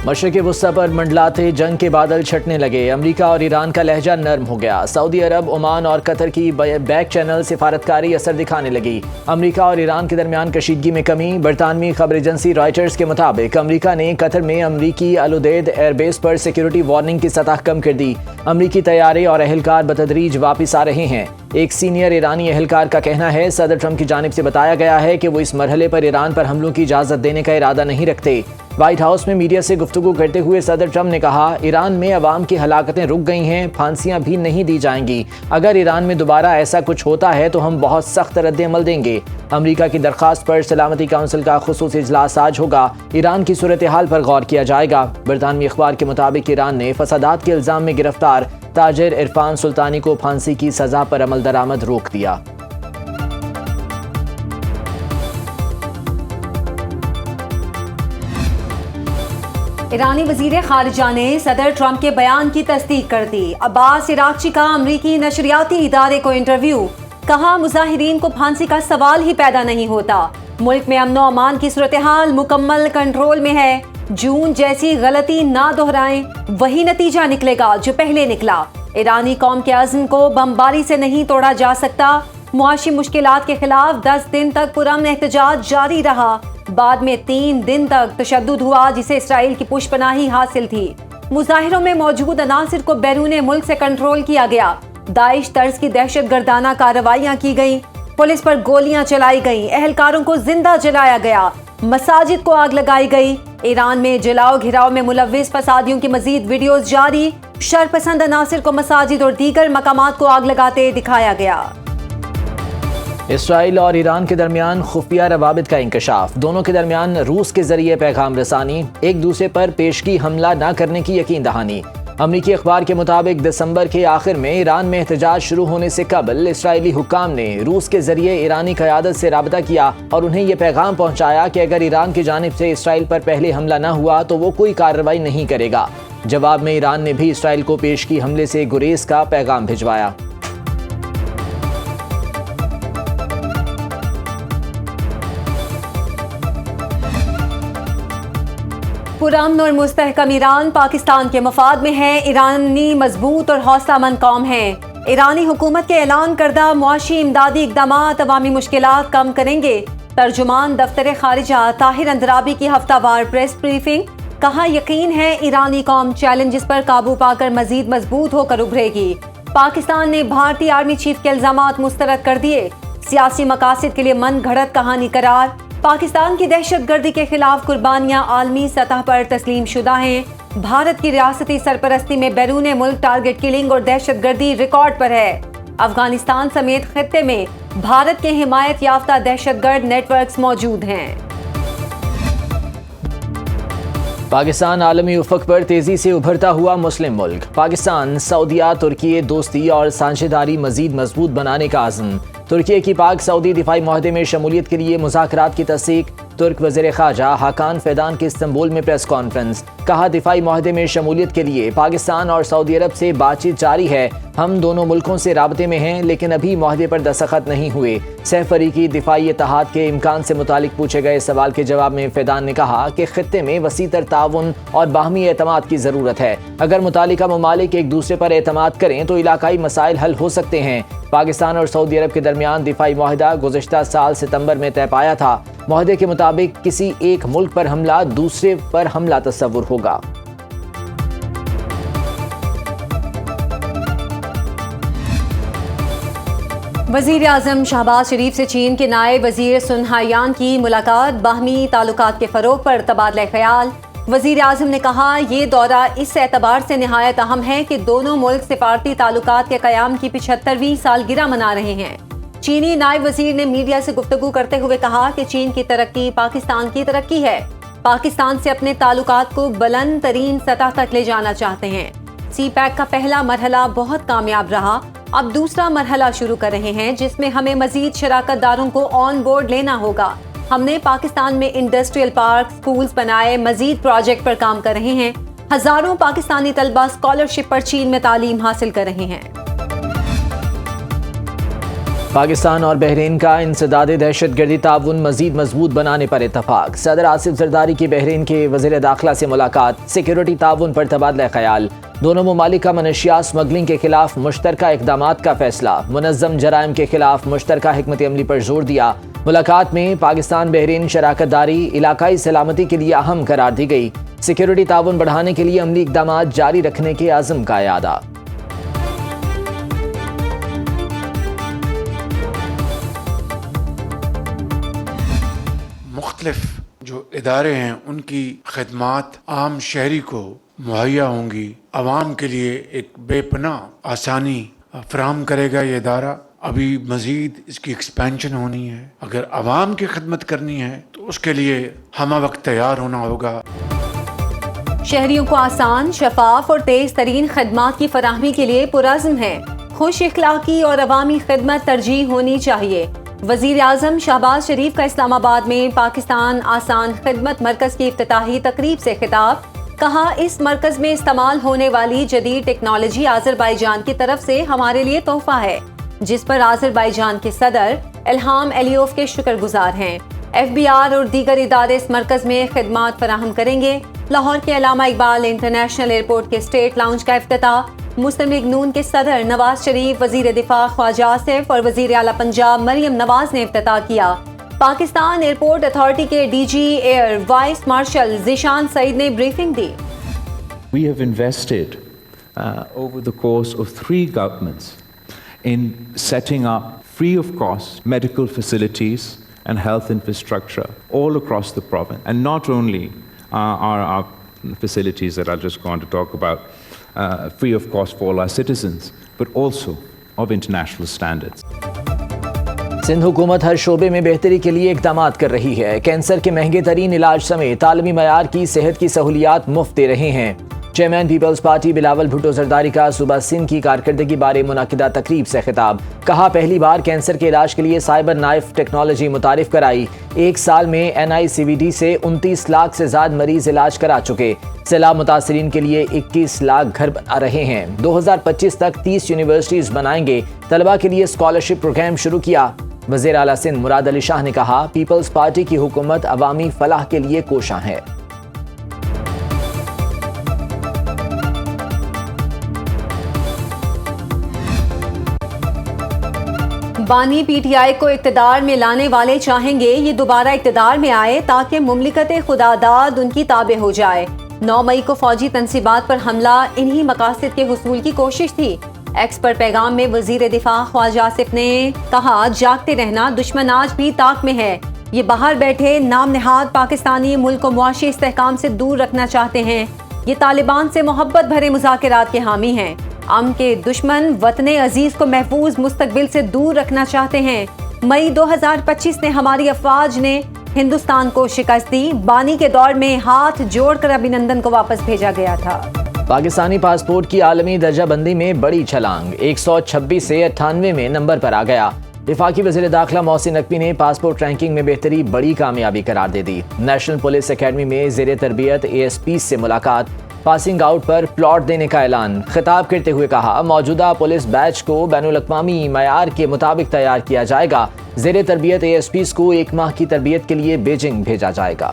مشرق وسطی پر منڈلاتے جنگ کے بادل چھٹنے لگے، امریکہ اور ایران کا لہجہ نرم ہو گیا، سعودی عرب، عمان اور قطر کی بیک چینل سفارتکاری اثر دکھانے لگی، امریکہ اور ایران کے درمیان کشیدگی میں کمی۔ برطانوی خبر ایجنسی رائٹرز کے مطابق امریکہ نے قطر میں امریکی العدید ایئر بیس پر سیکیورٹی وارننگ کی سطح کم کر دی، امریکی طیارے اور اہلکار بتدریج واپس آ رہے ہیں۔ ایک سینئر ایرانی اہلکار کا کہنا ہے صدر ٹرمپ کی جانب سے بتایا گیا ہے کہ وہ اس مرحلے پر ایران پر حملوں کی اجازت دینے کا ارادہ نہیں رکھتے۔ وائٹ ہاؤس میں میڈیا سے گفتگو کرتے ہوئے صدر ٹرمپ نے کہا، ایران میں عوام کی ہلاکتیں رک گئی ہیں، پھانسیاں بھی نہیں دی جائیں گی، اگر ایران میں دوبارہ ایسا کچھ ہوتا ہے تو ہم بہت سخت رد عمل دیں گے۔ امریکہ کی درخواست پر سلامتی کونسل کا خصوصی اجلاس آج ہوگا، ایران کی صورتحال پر غور کیا جائے گا۔ برطانوی اخبار کے مطابق ایران نے فسادات کے الزام میں گرفتار تاجر عرفان سلطانی کو پھانسی کی سزا پر عمل درآمد روک دیا۔ ایرانی وزیر خارجہ نے صدر ٹرمپ کے بیان کی تصدیق کر دی۔ عباس عراقچی کا امریکی نشریاتی ادارے کو انٹرویو، کہا مظاہرین کو پھانسی کا سوال ہی پیدا نہیں ہوتا، ملک میں امن و امان کی صورتحال مکمل کنٹرول میں ہے، جون جیسی غلطی نہ دہرائیں، وہی نتیجہ نکلے گا جو پہلے نکلا، ایرانی قوم کے عزم کو بمباری سے نہیں توڑا جا سکتا، معاشی مشکلات کے خلاف 10 دن تک پرامن احتجاج جاری رہا، بعد میں 3 دن تک تشدد ہوا جسے اسرائیل کی پشت پناہی حاصل تھی، مظاہروں میں موجود عناصر کو بیرون ملک سے کنٹرول کیا گیا، داعش طرز کی دہشت گردانہ کارروائیاں کی گئیں، پولیس پر گولیاں چلائی گئیں، اہلکاروں کو زندہ جلایا گیا، مساجد کو آگ لگائی گئی، ایران میں جلاؤ گھراؤ میں ملوث فسادیوں کی مزید ویڈیوز جاری، شرپسند عناصر کو مساجد اور دیگر مقامات کو آگ لگاتے دکھایا گیا۔ اسرائیل اور ایران کے درمیان خفیہ روابط کا انکشاف، دونوں کے درمیان روس کے ذریعے پیغام رسانی، ایک دوسرے پر پیشگی حملہ نہ کرنے کی یقین دہانی۔ امریکی اخبار کے مطابق دسمبر کے آخر میں ایران میں احتجاج شروع ہونے سے قبل اسرائیلی حکام نے روس کے ذریعے ایرانی قیادت سے رابطہ کیا اور انہیں یہ پیغام پہنچایا کہ اگر ایران کی جانب سے اسرائیل پر پہلے حملہ نہ ہوا تو وہ کوئی کارروائی نہیں کرے گا۔ جواب میں ایران نے بھی اسرائیل کو پیشگی حملے سے گریز کا پیغام بھجوایا۔ پرامن اور مستحکم ایران پاکستان کے مفاد میں ہے، ایرانی مضبوط اور حوصلہ مند قوم ہے، ایرانی حکومت کے اعلان کردہ معاشی امدادی اقدامات عوامی مشکلات کم کریں گے۔ ترجمان دفتر خارجہ طاہر اندرابی کی ہفتہ وار پریس بریفنگ، کہا یقین ہے ایرانی قوم چیلنجز پر قابو پا کر مزید مضبوط ہو کر ابھرے گی۔ پاکستان نے بھارتی آرمی چیف کے الزامات مسترد کر دیے، سیاسی مقاصد کے لیے من گھڑت کہانی قرار، پاکستان کی دہشت گردی کے خلاف قربانیاں عالمی سطح پر تسلیم شدہ ہیں، بھارت کی ریاستی سرپرستی میں بیرون ملک ٹارگٹ کلنگ اور دہشت گردی ریکارڈ پر ہے، افغانستان سمیت خطے میں بھارت کے حمایت یافتہ دہشت گرد نیٹ ورکس موجود ہیں۔ پاکستان عالمی افق پر تیزی سے ابھرتا ہوا مسلم ملک، پاکستان سعودیہ ترکی دوستی اور سانجھیداری مزید مضبوط بنانے کا عزم، ترکی کی پاک سعودی دفاعی معاہدے میں شمولیت کے لیے مذاکرات کی تصدیق، ترک وزیر خارجہ حاکان فیدان کی استنبول میں پریس کانفرنس، کہا دفاعی معاہدے میں شمولیت کے لیے پاکستان اور سعودی عرب سے بات چیت جاری ہے، ہم دونوں ملکوں سے رابطے میں ہیں لیکن ابھی معاہدے پر دستخط نہیں ہوئے۔ سہ فریقی دفاعی اتحاد کے امکان سے متعلق پوچھے گئے سوال کے جواب میں فیدان نے کہا کہ خطے میں وسیع تر تعاون اور باہمی اعتماد کی ضرورت ہے، اگر متعلقہ ممالک ایک دوسرے پر اعتماد کریں تو علاقائی مسائل حل ہو سکتے ہیں۔ پاکستان اور سعودی عرب کے درمیان دفاعی معاہدہ گزشتہ سال ستمبر میں طے پایا تھا، معاہدے کے مطابق کسی ایک ملک پر حملہ دوسرے پر حملہ تصور ہوگا۔ وزیر اعظم شہباز شریف سے چین کے نائب وزیر سن ہائیان کی ملاقات، باہمی تعلقات کے فروغ پر تبادلہ خیال، وزیر اعظم نے کہا یہ دورہ اس اعتبار سے نہایت اہم ہے کہ دونوں ملک سفارتی تعلقات کے قیام کی 75ویں سالگرہ منا رہے ہیں۔ چینی نائب وزیر نے میڈیا سے گفتگو کرتے ہوئے کہا کہ چین کی ترقی پاکستان کی ترقی ہے، پاکستان سے اپنے تعلقات کو بلند ترین سطح تک لے جانا چاہتے ہیں۔ سی پیک کا پہلا مرحلہ بہت کامیاب رہا، اب دوسرا مرحلہ شروع کر رہے ہیں جس میں ہمیں مزید شراکت داروں کو آن بورڈ لینا ہوگا۔ ہم نے پاکستان میں انڈسٹریل پارک، سکولز بنائے، مزید پروجیکٹ پر کام کر رہے ہیں، ہزاروں پاکستانی طلبہ اسکالرشپ پر چین میں تعلیم حاصل کر رہے ہیں۔ پاکستان اور بحرین کا انسداد دہشت گردی تعاون مزید مضبوط بنانے پر اتفاق. صدر آصف زرداری کی بحرین کے وزیر داخلہ سے ملاقات. سیکیورٹی تعاون پر تبادلہ خیال. دونوں ممالک کا منشیات اسمگلنگ کے خلاف مشترکہ اقدامات کا فیصلہ. منظم جرائم کے خلاف مشترکہ حکمت عملی پر زور دیا. ملاقات میں پاکستان بحرین شراکت داری علاقائی سلامتی کے لیے اہم قرار دی گئی. سیکیورٹی تعاون بڑھانے کے لیے عملی اقدامات جاری رکھنے کے عزم کا اعادہ. مختلف جو ادارے ہیں ان کی خدمات عام شہری کو مہیا ہوں گی. عوام کے لیے ایک بے پناہ آسانی فراہم کرے گا یہ ادارہ. ابھی مزید اس کی ایکسپینشن ہونی ہے. اگر عوام کی خدمت کرنی ہے تو اس کے لیے ہمہ وقت تیار ہونا ہوگا. شہریوں کو آسان، شفاف اور تیز ترین خدمات کی فراہمی کے لیے پرعزم ہے. خوش اخلاقی اور عوامی خدمت ترجیح ہونی چاہیے. وزیر اعظم شہباز شریف کا اسلام آباد میں پاکستان آسان خدمت مرکز کی افتتاحی تقریب سے خطاب. کہا اس مرکز میں استعمال ہونے والی جدید ٹیکنالوجی آذربائیجان کی طرف سے ہمارے لیے تحفہ ہے، جس پر آذربائیجان کے صدر الہام علیوف کے شکر گزار ہیں. FBI اور دیگر ادارے اس مرکز میں خدمات فراہم کریں گے. لاہور کے علامہ اقبال انٹرنیشنل ایئرپورٹ کے اسٹیٹ لاؤنج کا افتتاح. مسلم لیگ نون کے صدر نواز شریف، وزیر دفاع خواجہ آصف اور وزیر اعلیٰ پنجاب مریم نواز نے افتتاح کیا. پاکستان ایئرپورٹ اتھارٹی کے DG air vice marshal Zeeshan Saeed نے بریفنگ دی. We have invested over the course of 3 governments in setting up free of cost medical facilities and health infrastructure all across the province. And not only are our facilities that I'm just going to talk about free of cost for all our citizens, but also of international standards. Sindh حکومت ہر شعبے میں بہتری کے لیے اقدامات کر رہی ہے. کینسر کے مہنگے ترین علاج سمیت عالمی معیار کی صحت کی سہولیات مفت دے رہے ہیں. چیئرمین پیپلز پارٹی بلاول بھٹو زرداری کا صوبہ سندھ کی کارکردگی بارے منعقدہ تقریب سے خطاب. کہا پہلی بار کینسر کے علاج کے لیے سائبر نائف ٹیکنالوجی متعارف کرائی. 1 سال میں NICVD سے 29 لاکھ سے زائد مریض علاج کرا چکے. سیلاب متاثرین کے لیے 21 لاکھ گھر بنا رہے ہیں. 2025 تک 30 یونیورسٹیز بنائیں گے. طلبہ کے لیے اسکالرشپ پروگرام شروع کیا. وزیر اعلیٰ سندھ مراد علی شاہ نے کہا پیپلز پارٹی کی حکومت عوامی فلاح کے لیے کوشاں ہے. بانی PTI کو اقتدار میں لانے والے چاہیں گے یہ دوبارہ اقتدار میں آئے تاکہ مملکت خداداد ان کی تابع ہو جائے. 9 مئی کو فوجی تنصیبات پر حملہ انہی مقاصد کے حصول کی کوشش تھی. ایکس پر پیغام میں وزیر دفاع خواجہ آصف نے کہا جاگتے رہنا، دشمن آج بھی طاق میں ہے. یہ باہر بیٹھے نام نہاد پاکستانی ملک کو معاشی استحکام سے دور رکھنا چاہتے ہیں. یہ طالبان سے محبت بھرے مذاکرات کے حامی ہیں. امن کے دشمن وطن عزیز کو محفوظ مستقبل سے دور رکھنا چاہتے ہیں. مئی 2025 نے ہماری افواج نے ہندوستان کو شکست دی. بانی کے دور میں ہاتھ جوڑ کر ابھینندن کو واپس بھیجا گیا تھا. پاکستانی پاسپورٹ کی عالمی درجہ بندی میں بڑی چھلانگ. 126 سے 98 میں نمبر پر آ گیا. وفاقی وزیر داخلہ محسن نقوی نے پاسپورٹ رینکنگ میں بہتری بڑی کامیابی قرار دے دی. نیشنل پولیس اکیڈمی میں زیر تربیت ASP سے ملاقات. پاسنگ آؤٹ پر پلاٹ دینے کا اعلان. خطاب کرتے ہوئے کہا موجودہ پولیس بیچ کو بین الاقوامی معیار کے مطابق تیار کیا جائے گا. زیر تربیت ASPs کو 1 ماہ کی تربیت کے لیے بیجنگ بھیجا جائے گا.